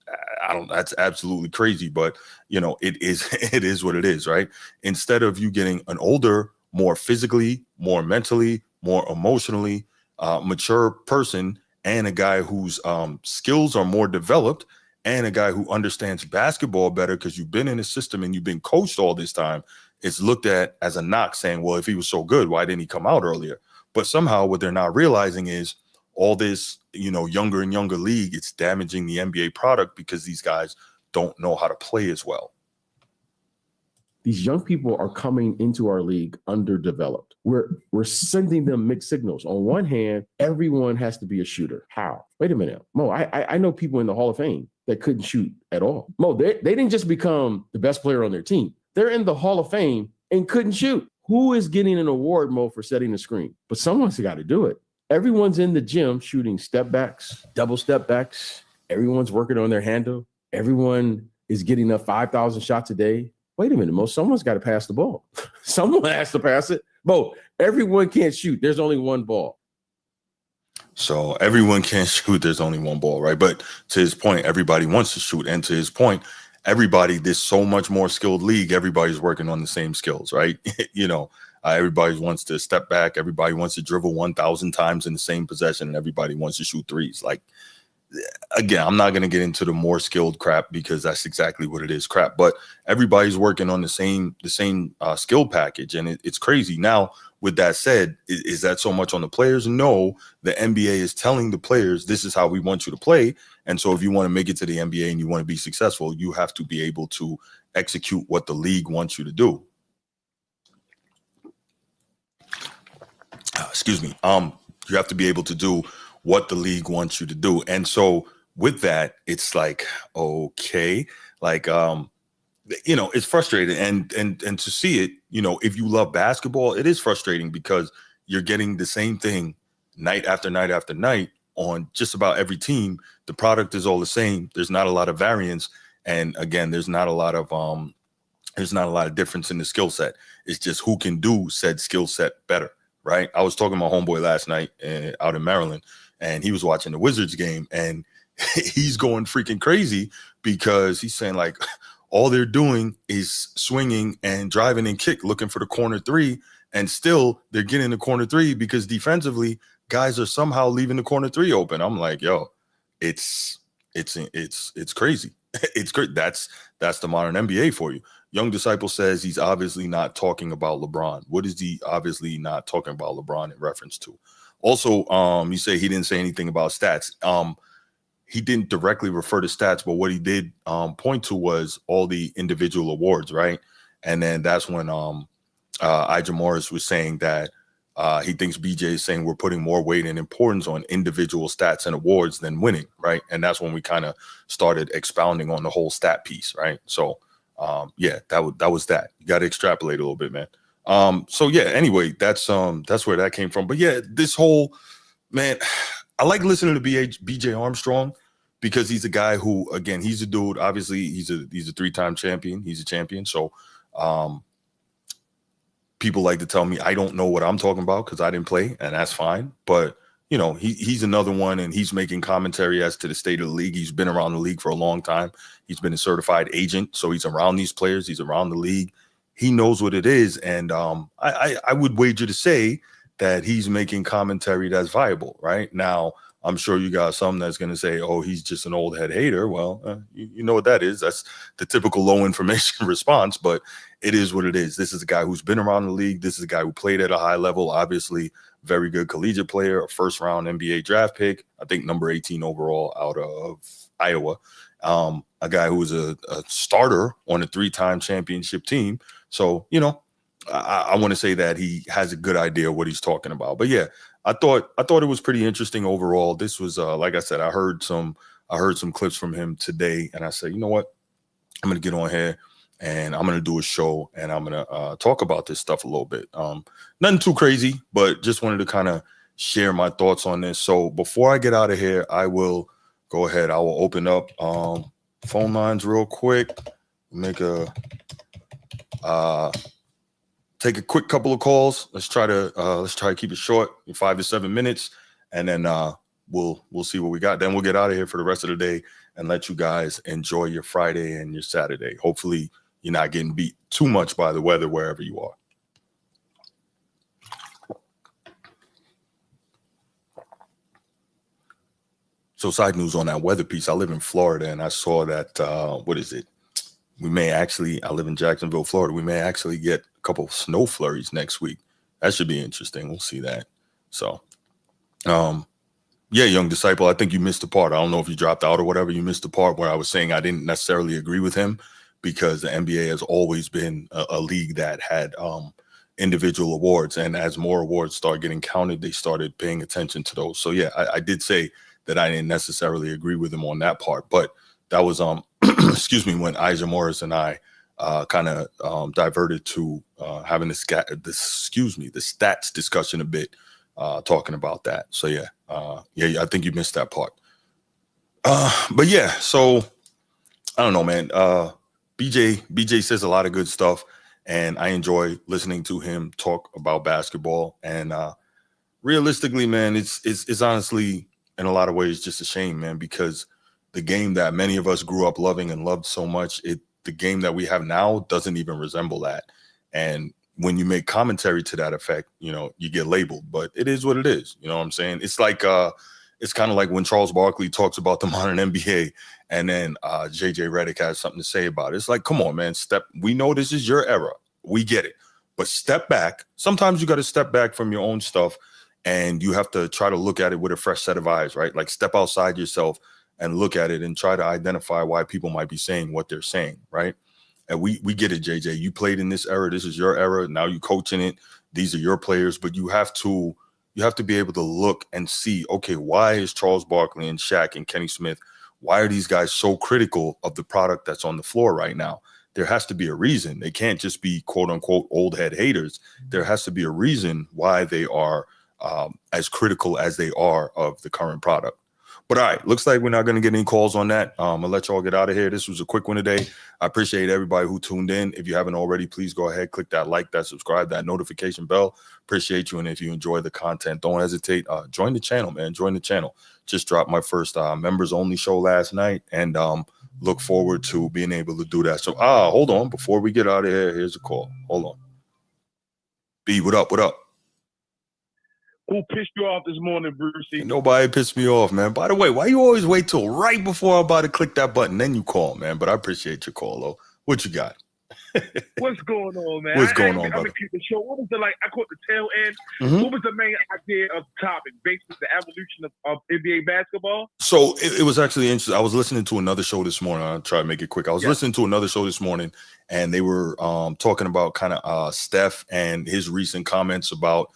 that's absolutely crazy, but it is it is what it is, right? Instead of you getting an older, more physically, more mentally, more emotionally mature person, and a guy whose skills are more developed, and a guy who understands basketball better because you've been in the system and you've been coached all this time, it's looked at as a knock, saying, well, if he was so good, why didn't he come out earlier? But somehow what they're not realizing is all this, younger and younger league, it's damaging the NBA product because these guys don't know how to play as well. These young people are coming into our league underdeveloped. We're sending them mixed signals. On one hand, everyone has to be a shooter. How? Wait a minute, Mo. I know people in the Hall of Fame that couldn't shoot at all. Mo, they didn't just become the best player on their team. They're in the Hall of Fame and couldn't shoot. Who is getting an award, Mo, for setting the screen? But someone's got to do it. Everyone's in the gym shooting step backs, double step backs. Everyone's working on their handle. Everyone is getting up 5,000 shots a day. Wait a minute, Mo, someone's got to pass the ball. Someone has to pass it. Mo, everyone can't shoot. There's only one ball. So everyone can't shoot. There's only one ball, right? But to his point, everybody wants to shoot. And to his point, there's so much more skilled league. Everybody's working on the same skills, right? Everybody wants to step back. Everybody wants to dribble 1,000 times in the same possession, and everybody wants to shoot threes. Like, again, I'm not going to get into the more skilled crap because that's exactly what it is, crap. But everybody's working on the same skill package, and it's crazy. Now, with that said, is that so much on the players? No, the NBA is telling the players, this is how we want you to play. And so if you want to make it to the NBA and you want to be successful, you have to be able to execute what the league wants you to do. Excuse me. You have to be able to do what the league wants you to do. And so with that, it's like, okay, like, it's frustrating. And to see it, if you love basketball, it is frustrating because you're getting the same thing night after night after night on just about every team. The product is all the same. There's not a lot of variance. And again, there's not a lot of difference in the skill set. It's just who can do said skill set better. Right. I was talking to my homeboy last night out in Maryland, and he was watching the Wizards game, and he's going freaking crazy because he's saying, like, all they're doing is swinging and driving and kick, looking for the corner three. And still they're getting the corner three because defensively guys are somehow leaving the corner three open. I'm like, yo, it's crazy. It's great. That's the modern NBA for you. Young Disciple says he's obviously not talking about LeBron. What is he obviously not talking about LeBron in reference to? Also, you say he didn't say anything about stats. He didn't directly refer to stats, but what he did point to was all the individual awards, right? And then that's when Ija Morris was saying that he thinks BJ is saying we're putting more weight and importance on individual stats and awards than winning, right? And that's when we kind of started expounding on the whole stat piece, right? So that was that. You got to extrapolate a little bit, man. Anyway, that's where that came from. But yeah, this whole, man, I like listening to BJ Armstrong because he's a guy who, again, he's a dude. Obviously, he's a 3-time champion. He's a champion. So people like to tell me I don't know what I'm talking about because I didn't play, and that's fine. But he's another one, and he's making commentary as to the state of the league. He's been around the league for a long time. He's been a certified agent, so he's around these players. He's around the league. He knows what it is, and I would wager to say that he's making commentary that's viable. Right now, I'm sure you got some that's going to say, "Oh, he's just an old head hater." Well, you know what that is. That's the typical low information response, but it is what it is. This is a guy who's been around the league. This is a guy who played at a high level. Obviously, very good collegiate player, a first-round NBA draft pick. I think number 18 overall out of Iowa. A guy who was a starter on a 3-time championship team. So, I want to say that he has a good idea of what he's talking about. But yeah, I thought it was pretty interesting overall. This was like I said, I heard some clips from him today, and I said, you know what, I'm gonna get on here and I'm gonna do a show and I'm gonna talk about this stuff a little bit. Nothing too crazy, but just wanted to kind of share my thoughts on this. So before I get out of here, I will go ahead. I will open up phone lines real quick. Make a take a quick couple of calls. Let's try to keep it short, 5 to 7 minutes, and then we'll see what we got. Then we'll get out of here for the rest of the day and let you guys enjoy your Friday and your Saturday. Hopefully you're not getting beat too much by the weather wherever you are. So side news on that weather piece, I live in Florida and I saw that, what is it? I live in Jacksonville, Florida. We may actually get a couple of snow flurries next week. That should be interesting. We'll see that. So, yeah, young disciple, I think you missed the part. I don't know if you dropped out or whatever. You missed the part where I was saying I didn't necessarily agree with him because the NBA has always been a league that had individual awards. And as more awards start getting counted, they started paying attention to those. So, yeah, I did say that I didn't necessarily agree with him on that part. But that was, excuse me, when Isaiah Morris and I kind of diverted to having the stats discussion a bit, talking about that. So, yeah, I think you missed that part. But yeah, so I don't know, man. BJ says a lot of good stuff, and I enjoy listening to him talk about basketball. And realistically, man, it's honestly in a lot of ways just a shame, man, because the game that many of us grew up loving and loved so much, the game that we have now doesn't even resemble that. And when you make commentary to that effect, you know, you get labeled, but it is what it is. You know what I'm saying? It's like, it's kind of like when Charles Barkley talks about the modern NBA and then JJ Redick has something to say about it. It's like, come on, man, we know this is your era. We get it, but step back. Sometimes you got to step back from your own stuff and you have to try to look at it with a fresh set of eyes, right? Like step outside yourself and look at it and try to identify why people might be saying what they're saying, right? And we get it, JJ. You played in this era. This is your era. Now you coaching it. These are your players, but you have to be able to look and see, okay, why is Charles Barkley and Shaq and Kenny Smith, why are these guys so critical of the product that's on the floor right now? There has to be a reason. They can't just be quote unquote old head haters. There has to be a reason why they are as critical as they are of the current product. But all right, looks like we're not going to get any calls on that. I'm going to let y'all get out of here. This was a quick one today. I appreciate everybody who tuned in. If you haven't already, please go ahead, click that like, that subscribe, that notification bell. Appreciate you. And if you enjoy the content, don't hesitate. Join the channel, man. Join the channel. Just dropped my first members only show last night and look forward to being able to do that. So, hold on. Before we get out of here, here's a call. Hold on. B, what up? What up? Who pissed you off this morning, Brucey? Nobody pissed me off, man. By the way, why you always wait till right before I'm about to click that button, then you call, man? But I appreciate your call, though. What you got? What's going on, man? What's going on, brother? I'm keep the show. What was I caught the tail end. Mm-hmm. What was the main idea of the topic? Basically, the evolution of NBA basketball? So it was actually interesting. I was listening to another show this morning. I'll try to make it quick. I was listening to another show this morning, and they were talking about kind of Steph and his recent comments about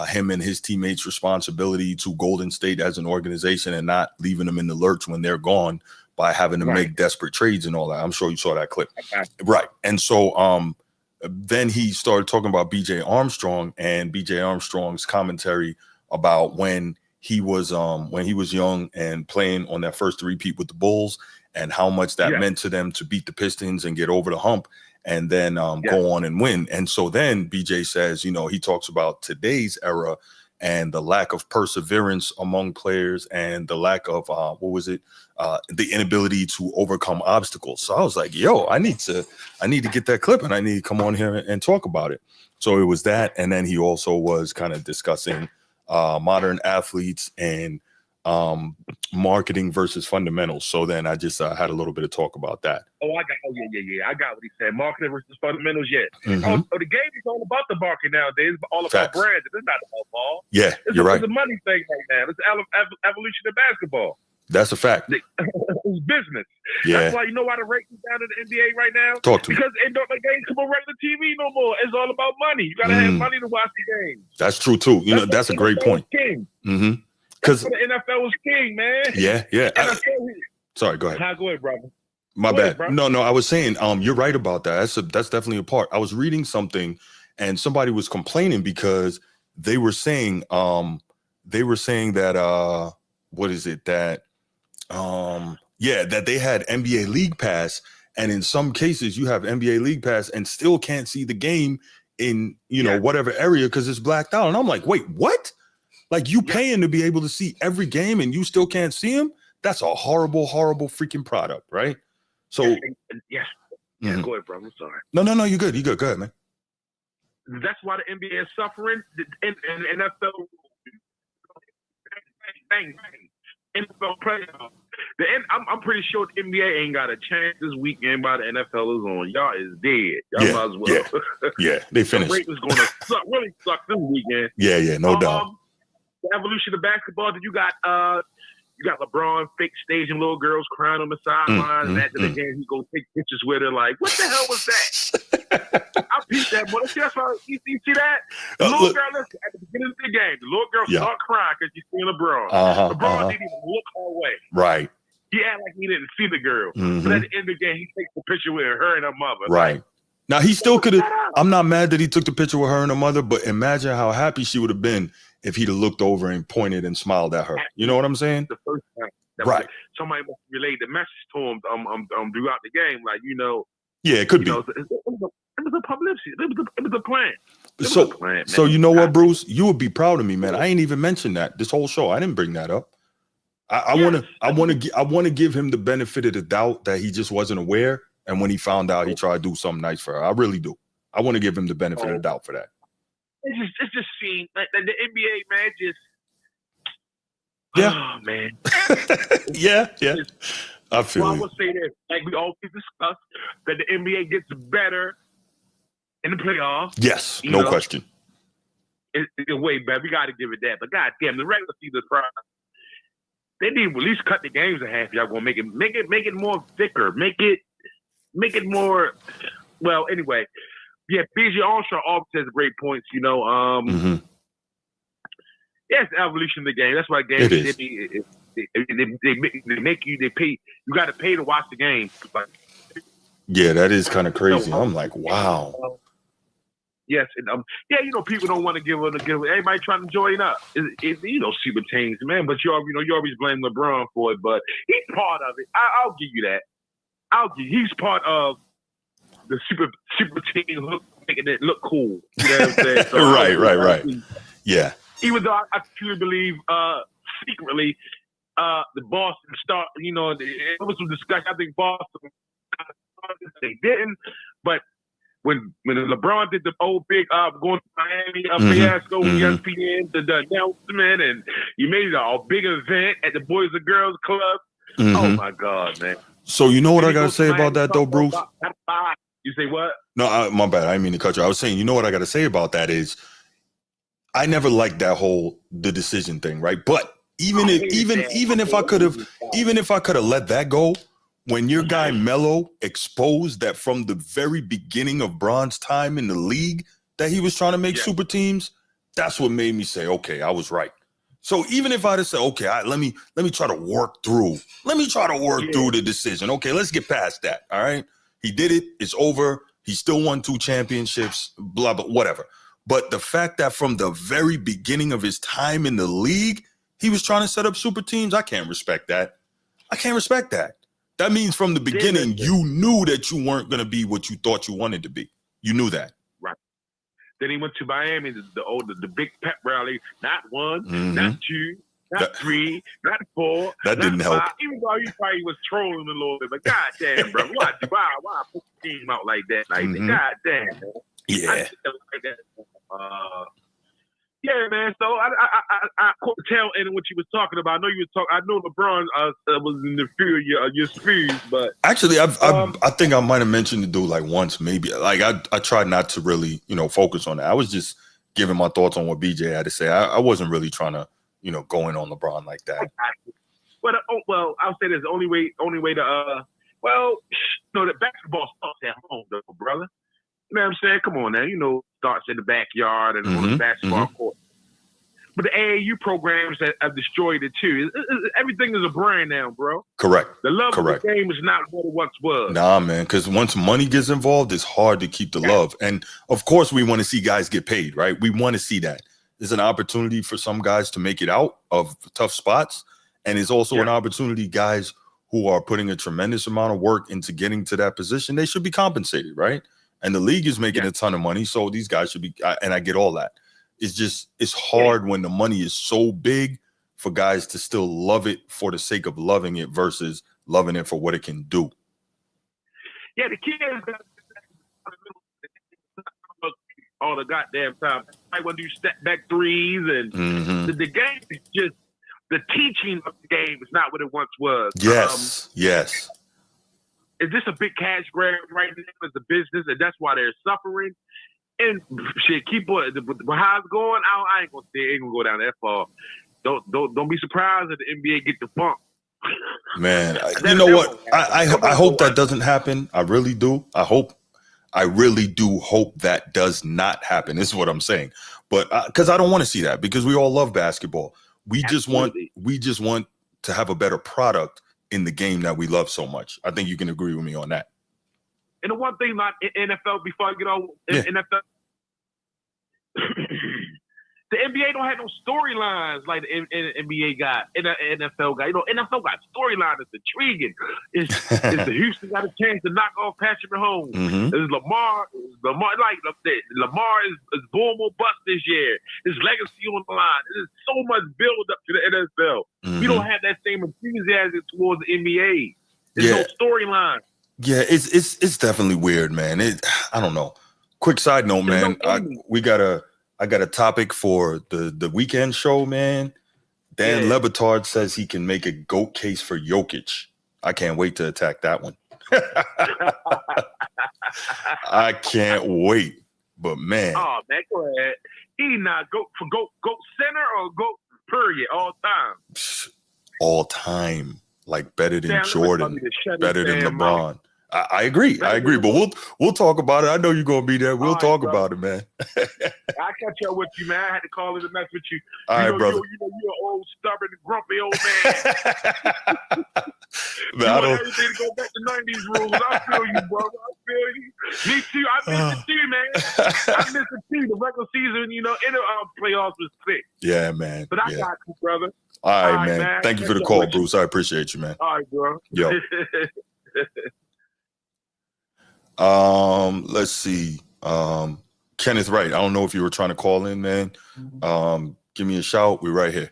him and his teammates' responsibility to Golden State as an organization and not leaving them in the lurch when they're gone by having to make desperate trades and all that. I'm sure you saw that clip. Okay. Right. And so then he started talking about BJ Armstrong and BJ Armstrong's commentary about when he was young and playing on that first repeat with the Bulls and how much that meant to them to beat the Pistons and get over the hump and then go on and win. And so then BJ says, you know, he talks about today's era and the lack of perseverance among players and the lack of, the inability to overcome obstacles. So I was like, yo, I need to get that clip and I need to come on here and talk about it. So it was that. And then he also was kind of discussing modern athletes and marketing versus fundamentals. So then I just had a little bit of talk about that. I got what he said. Marketing versus fundamentals. Mm-hmm. The game is all about the market nowadays. It's all about branding. It's not about ball. Yeah, you're right. It's a money thing right now. It's the evolution of basketball. That's a fact. It's business. Yeah. That's why, you know why the ratings down in the NBA right now? Talk to me. Because it don't the games come on regular TV no more. It's all about money. You gotta have money to watch the games. That's true too. You know, that's a great point. Mm-hmm. Because the NFL was king, man. Yeah. Sorry, go ahead. Go ahead, brother. My bad. No, I was saying, you're right about that. That's definitely a part. I was reading something, and somebody was complaining because they were saying that what is it that that they had NBA League Pass, and in some cases you have NBA League Pass and still can't see the game in whatever area because it's blacked out. And I'm like, wait, what? Like you paying to be able to see every game and you still can't see them? That's a horrible, horrible freaking product, right? So go ahead, bro. I'm sorry. No, you're good. Go ahead, man. That's why the NBA is suffering. And NFL, bang. NFL playoffs. I'm pretty sure the NBA ain't got a chance this weekend while the NFL is on. Y'all is dead. Y'all might as well. Yeah, they finished. The rate is going to really suck this weekend. Yeah, no doubt. The evolution of basketball. You got LeBron fake staging little girls crying on the sideline, and after the game, he go take pictures with her. Like, what the hell was that? I peeped that, boy. That's why you see that? The little girl, listen, at the beginning of the game, the little girl start crying because she's seeing LeBron. LeBron didn't even look her way. Right. He acted like he didn't see the girl. But at the end of the game, he takes a picture with her and her mother. Right. Like, now, he still could have. I'm not mad that he took the picture with her and her mother, but imagine how happy she would have been if he'd have looked over and pointed and smiled at her. You know what I'm saying? The first time. Right. Somebody must relay the message to him throughout the game. Like, Yeah, it could be. It was a publicity. It was a plan. So you know what, Bruce? You would be proud of me, man. I ain't even mentioned that this whole show. I didn't bring that up. I want to give him the benefit of the doubt that he just wasn't aware, and when he found out, he tried to do something nice for her. I really do. I want to give him the benefit of the doubt for that. It just seemed like the NBA, man, just. Yeah. Oh, man. yeah. I feel I would say this, like we always discuss, that the NBA gets better in the playoffs. Yes, no question. It's way better. We got to give it that. But goddamn, the regular season product, they need to at least cut the games in half. Y'all gonna make it more thicker. Make it more. Well, anyway, yeah. BJ Armstrong always has great points. Yeah, it's the evolution of the game. That's why games they make you pay. You got to pay to watch the game. Yeah, that is kind of crazy. I'm like, wow. Yes, and people don't want to give everybody trying to join up. Super teams, man. But you always blame LeBron for it, but he's part of it. I'll give you that. He's part of the super team making it look cool. You know what I'm saying? So right. Yeah. Even though I truly believe secretly the Boston start, there was some discussion. I think Boston they didn't, but when LeBron did the old big going to Miami fiasco, ESPN, the announcement, and you made it a big event at the Boys and Girls Club. Oh my God, man! So you know what I gotta say about that though, Bruce? You say what? No, my bad. I didn't mean to cut you. I was saying, you know what I gotta say about that is, I never liked the decision thing, right? But even if I could have let that go, when your guy Melo exposed that from the very beginning of Bron's time in the league that he was trying to make super teams, that's what made me say, okay, I was right. So even if I'd have said, okay, let me try to work through the decision. Okay, let's get past that. All right, he did it. It's over. He still won 2 championships. Blah blah whatever. But the fact that from the very beginning of his time in the league, he was trying to set up super teams, I can't respect that. That means from the beginning, you knew that you weren't going to be what you thought you wanted to be. You knew that. Right. Then he went to Miami, the big pep rally. Not 1, not 2, not 3, not 4. That didn't help. Even though he probably was trolling a little bit. But goddamn, bro. Why put the team out like that? Like, goddamn, man. Yeah. Yeah, man. So I caught the tail end of what you was talking about. I know LeBron was in the fear of your speed, but actually, I think I might have mentioned the dude like once, maybe. Like I tried not to really, focus on that. I was just giving my thoughts on what BJ had to say. I wasn't really trying to, go in on LeBron like that. Well, I'll say this: the only way to the basketball starts at home, though, brother. You know what I'm saying? Come on now, starts in the backyard and on the basketball court. But the AAU programs have destroyed it too. Everything is a brand now, bro. Correct. The love of the game is not what it once was. Nah, man, because once money gets involved, it's hard to keep the love. And of course, we want to see guys get paid, right? We want to see that. There's an opportunity for some guys to make it out of tough spots. And it's also an opportunity, guys who are putting a tremendous amount of work into getting to that position, they should be compensated, right? And the league is making a ton of money, so these guys should be, and I get all that. It's hard when the money is so big for guys to still love it for the sake of loving it versus loving it for what it can do. Yeah, the kids all the goddamn time. I want to do step back threes, and the game is just, the teaching of the game is not what it once was. Yes. It's just a big cash grab right now as a business, and that's why they're suffering. And shit, keep how it's going. I ain't gonna say it ain't gonna go down that far. Don't be surprised if the NBA get the bump. Man, you know what? I hope that doesn't happen. I really do. I really do hope that does not happen. This is what I'm saying. But because I don't want to see that, because we all love basketball. We just want to have a better product in the game that we love so much. I think you can agree with me on that. And the one thing about NFL, before I get on NFL, the NBA don't have no storylines like the NBA got, and the NFL got. NFL got storylines that's intriguing. Is the Houston got a chance to knock off Patrick Mahomes? Is Lamar Lamar is boom or bust this year? His legacy on the line. There's so much build up to the NFL. We don't have that same enthusiasm towards the NBA. There's no storyline. Yeah, it's definitely weird, man. I don't know. Quick side note, man. I got a topic for the weekend show, man. Dan Lebitard says he can make a GOAT case for Jokic. I can't wait to attack that one. I can't wait. But man. Oh man, go ahead. He not GOAT for GOAT center or GOAT period all time. All time. Like better than Jordan, better than LeBron. I agree. But we'll talk about it. I know you're gonna be there. We'll talk about it, man. I catch up with you, man. I had to call in and mess with you. All right, brother. You're an old, stubborn, grumpy old man. Man, you want everything to go back to 90s rules. I feel you, brother. I feel you. Me too. I miss it too, man. I miss it too. The regular season, in the playoffs was thick. Yeah, man. But I got you, brother. All right, man. Thank you for the call, Bruce. I appreciate you, man. All right, bro. Yo. Let's see. Kenneth Wright. I don't know if you were trying to call in, man. Give me a shout. We're right here.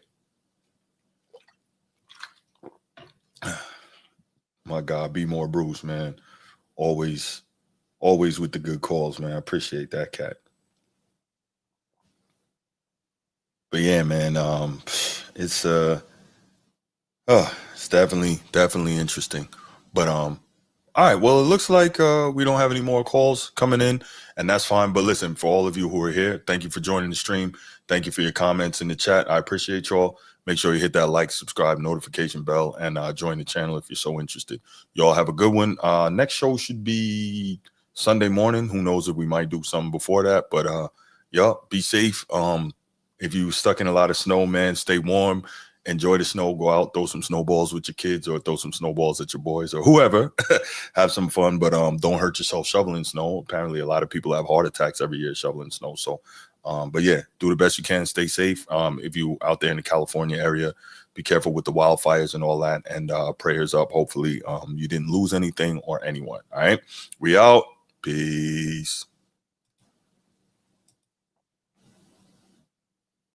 My God, be more Bruce, man. Always with the good calls, man. I appreciate that, cat. But yeah, man, it's definitely interesting. But all right, well, it looks like we don't have any more calls coming in, and that's fine. But listen, for all of you who are here, thank you for joining the stream. Thank you for your comments in the chat. I appreciate y'all. Make sure you hit that like, subscribe, notification bell, and join the channel if you're so interested. Y'all have a good one. Next show should be Sunday morning. Who knows if we might do something before that, but be safe. If you stuck in a lot of snow, man, stay warm. Enjoy the snow. Go out, throw some snowballs with your kids, or throw some snowballs at your boys, or whoever. Have some fun, but don't hurt yourself shoveling snow. Apparently, a lot of people have heart attacks every year shoveling snow. So, but yeah, do the best you can. Stay safe. If you out there in the California area, be careful with the wildfires and all that. And prayers up. Hopefully, you didn't lose anything or anyone. All right, we out. Peace.